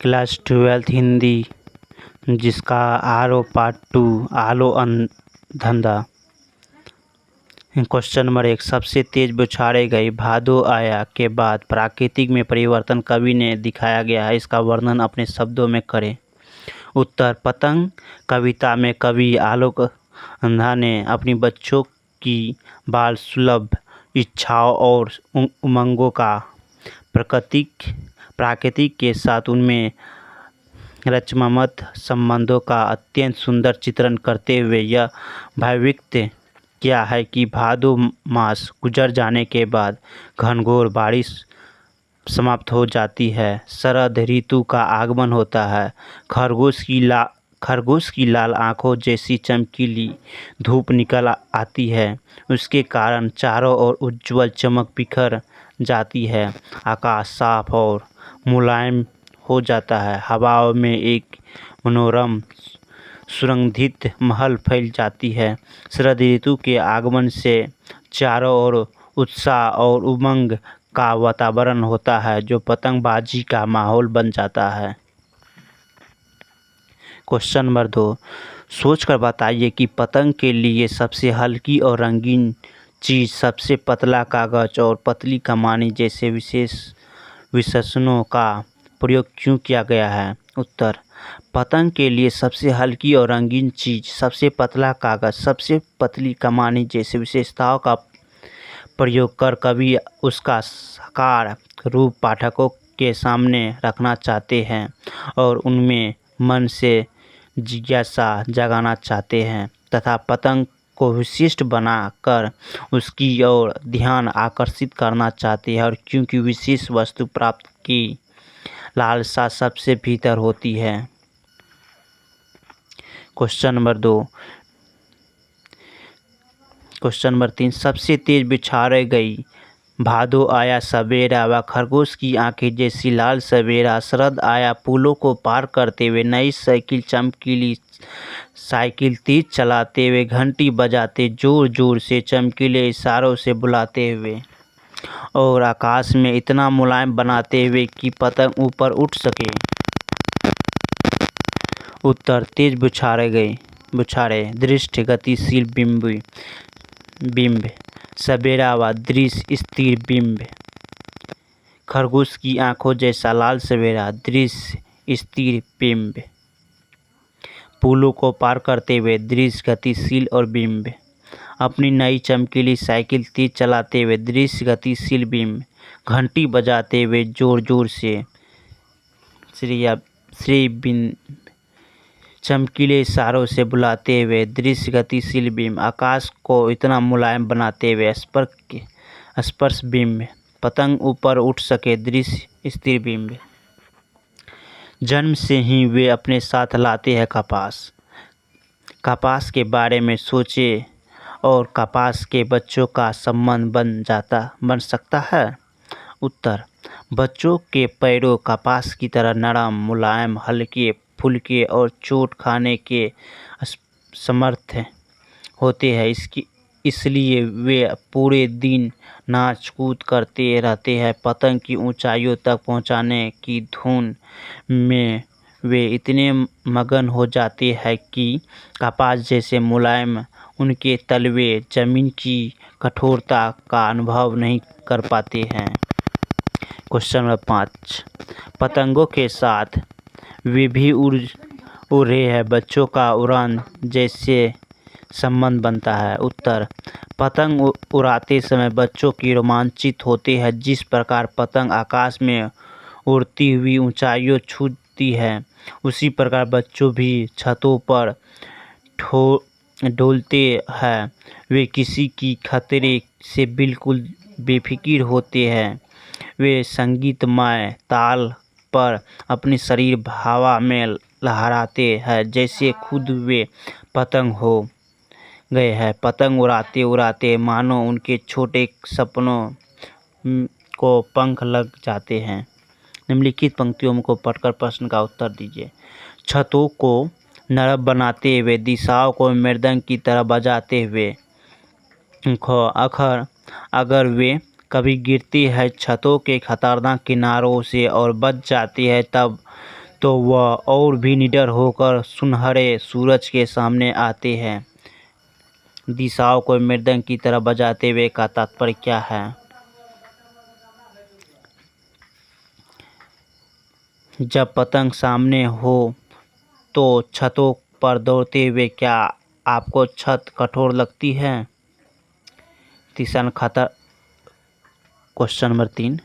Class 12th Hindi, जिसका आरो part 2 आलो धंधा। क्वेश्चन नंबर 1, सबसे तेज बौछारें गई भादो आया के बाद प्राकृतिक में परिवर्तन कवि ने दिखाया गया है, इसका वर्णन अपने शब्दों में करें। उत्तर, पतंग कविता में कवि आलोक अंधा ने अपनी बच्चों की बाल सुलभ इच्छाओं और उमंगों का प्रकृति के साथ उनमें रचनात्मक संबंधों का अत्यंत सुंदर चित्रण करते हुए यह अभिव्यक्त किया है कि भादो मास गुजर जाने के बाद घनघोर बारिश समाप्त हो जाती है, शरद ऋतु का आगमन होता है, खरगोश की लाल आँखों जैसी चमकीली धूप निकल आती है, उसके कारण चारों ओर उज्ज्वल चमक बिखर जाती है, आकाश साफ और मुलायम हो जाता है, हवाओं में एक मनोरम सुगंधित महल फैल जाती है। शरद ऋतु के आगमन से चारों ओर उत्साह और उमंग का वातावरण होता है, जो पतंगबाजी का माहौल बन जाता है। क्वेश्चन नंबर 2, सोचकर बताइए कि पतंग के लिए सबसे हल्की और रंगीन चीज़, सबसे पतला कागज और पतली कमानी जैसे विशेषणों का प्रयोग क्यों किया गया है। उत्तर, पतंग के लिए सबसे हल्की और रंगीन चीज़, सबसे पतला कागज, सबसे पतली कमानी जैसे विशेषताओं का प्रयोग कर कवि उसका साकार रूप पाठकों के सामने रखना चाहते हैं और उनमें मन से जिज्ञासा जगाना चाहते हैं तथा पतंग को विशिष्ट बनाकर उसकी ओर ध्यान आकर्षित करना चाहते हैं, और क्योंकि विशेष वस्तु प्राप्त की लालसा सबसे भीतर होती है। क्वेश्चन नंबर 3, सबसे तेज बौछारें गई भादो आया सवेरा व खरगोश की आंखें जैसी लाल सवेरा, शरद आया पुलों को पार करते हुए, नई साइकिल चमकीली साइकिल तेज चलाते हुए, घंटी बजाते जोर जोर से, चमकीले इशारों से बुलाते हुए और आकाश में इतना मुलायम बनाते हुए कि पतंग ऊपर उठ सके। उत्तर, तेज बौछारें दृष्टि गतिशील बिंब, सवेरा व दृश्य स्थिर बिंब, खरगोश की आंखों जैसा लाल सवेरा दृश्य स्थिर बिंब, पुलों को पार करते हुए दृश्य गतिशील और बिंब, अपनी नई चमकीली साइकिल तेज चलाते हुए दृश्य गतिशील बिंब, घंटी बजाते हुए जोर जोर से श्रेय बिंब, चमकीले इशारों से बुलाते हुए दृश्य गतिशील बिंब, आकाश को इतना मुलायम बनाते हुए स्पर्श बिंब, पतंग ऊपर उठ सके दृश्य स्थिर बिंब। जन्म से ही वे अपने साथ लाते हैं कपास के बारे में सोचे और कपास के बच्चों का संबंध बन सकता है। उत्तर, बच्चों के पैरों कपास की तरह नरम, मुलायम, हल्के फुल्के और चोट खाने के समर्थ होते हैं, इसलिए वे पूरे दिन नाच कूद करते रहते हैं। पतंग की ऊंचाइयों तक पहुंचाने की धुन में वे इतने मगन हो जाते हैं कि कपास जैसे मुलायम उनके तलवे जमीन की कठोरता का अनुभव नहीं कर पाते हैं। क्वेश्चन नंबर 5, पतंगों के साथ वे भी उड़ रहे हैं, बच्चों का उड़ान जैसे संबंध बनता है। उत्तर, पतंग उड़ाते समय बच्चों की रोमांचित होते हैं, जिस प्रकार पतंग आकाश में उड़ती हुई ऊंचाइयों छूती है, उसी प्रकार बच्चों भी छतों पर डोलते हैं। वे किसी की खतरे से बिल्कुल बेफिक्र होते हैं, वे संगीतमय ताल पर अपने शरीर हवा में लहराते हैं जैसे खुद वे पतंग हो गए हैं। पतंग उड़ाते उड़ाते मानो उनके छोटे सपनों को पंख लग जाते हैं। निम्नलिखित पंक्तियों को पढ़कर प्रश्न का उत्तर दीजिए। छतों को नरम बनाते हुए, दिशाओं को मृदंग की तरह बजाते हुए, अगर वे कभी गिरती है छतों के खतरनाक किनारों से और बच जाती है, तब तो वह और भी निडर होकर सुनहरे सूरज के सामने आते हैं। दिशाओं को मृदंग की तरह बजाते हुए का तात्पर्य क्या है? जब पतंग सामने हो तो छतों पर दौड़ते हुए क्या आपको छत कठोर लगती है? क्वेश्चन नंबर 3,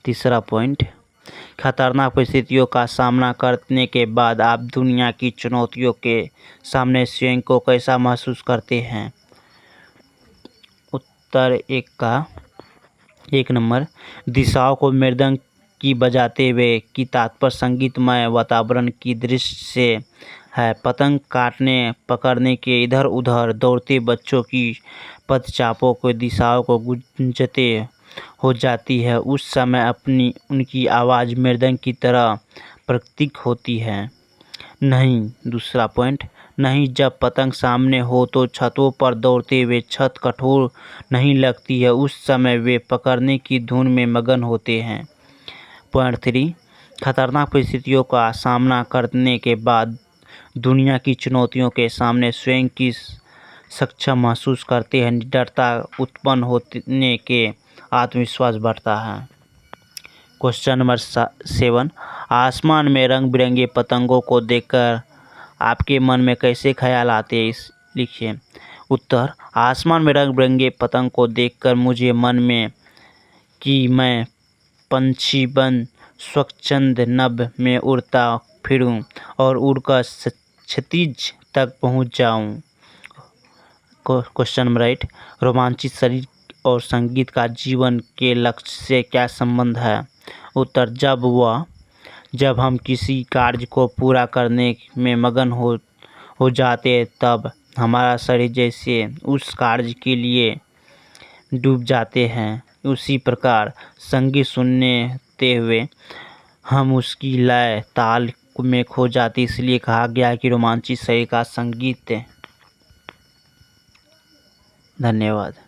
तीसरा पॉइंट, खतरनाक परिस्थितियों का सामना करने के बाद आप दुनिया की चुनौतियों के सामने स्वयं को कैसा महसूस करते हैं? उत्तर एक नंबर, दिशाओं को मृदंग की बजाते हुए की तात्पर्य संगीतमय वातावरण की दृश्य से है। पतंग काटने पकड़ने के इधर उधर दौड़ते बच्चों की पदचापों को दिशाओं को गूंजते हो जाती है। उस समय उनकी आवाज़ मृदंग की तरह प्रतीक होती है। नहीं, दूसरा पॉइंट, नहीं, जब पतंग सामने हो तो छतों पर दौड़ते हुए छत कठोर नहीं लगती है। उस समय वे पकड़ने की धुन में मगन होते हैं। पॉइंट 3, खतरनाक परिस्थितियों का सामना करने के बाद दुनिया की चुनौतियों के सामने स्वयं की सक्षम महसूस करते हैं। निडरता उत्पन्न होने के आत्मविश्वास बढ़ता है। क्वेश्चन नंबर 7, आसमान में रंग बिरंगे पतंगों को देखकर आपके मन में कैसे ख्याल आते हैं? इस लिखिए। उत्तर, आसमान में रंग बिरंगे पतंग को देखकर मुझे मन में कि मैं पंछी बन स्वच्छंद नभ में उड़ता फिरूं और उड़कर क्षितिज तक पहुंच जाऊं। क्वेश्चन नंबर 8, रोमांचित शरीर और संगीत का जीवन के लक्ष्य से क्या संबंध है? उत्तर, जब हम किसी कार्य को पूरा करने में मगन हो जाते तब हमारा शरीर जैसे उस कार्य के लिए डूब जाते हैं, उसी प्रकार संगीत सुनते हुए हम उसकी लय ताल में खो जाते। इसलिए कहा गया है कि रोमांचित शरीर का संगीत। धन्यवाद।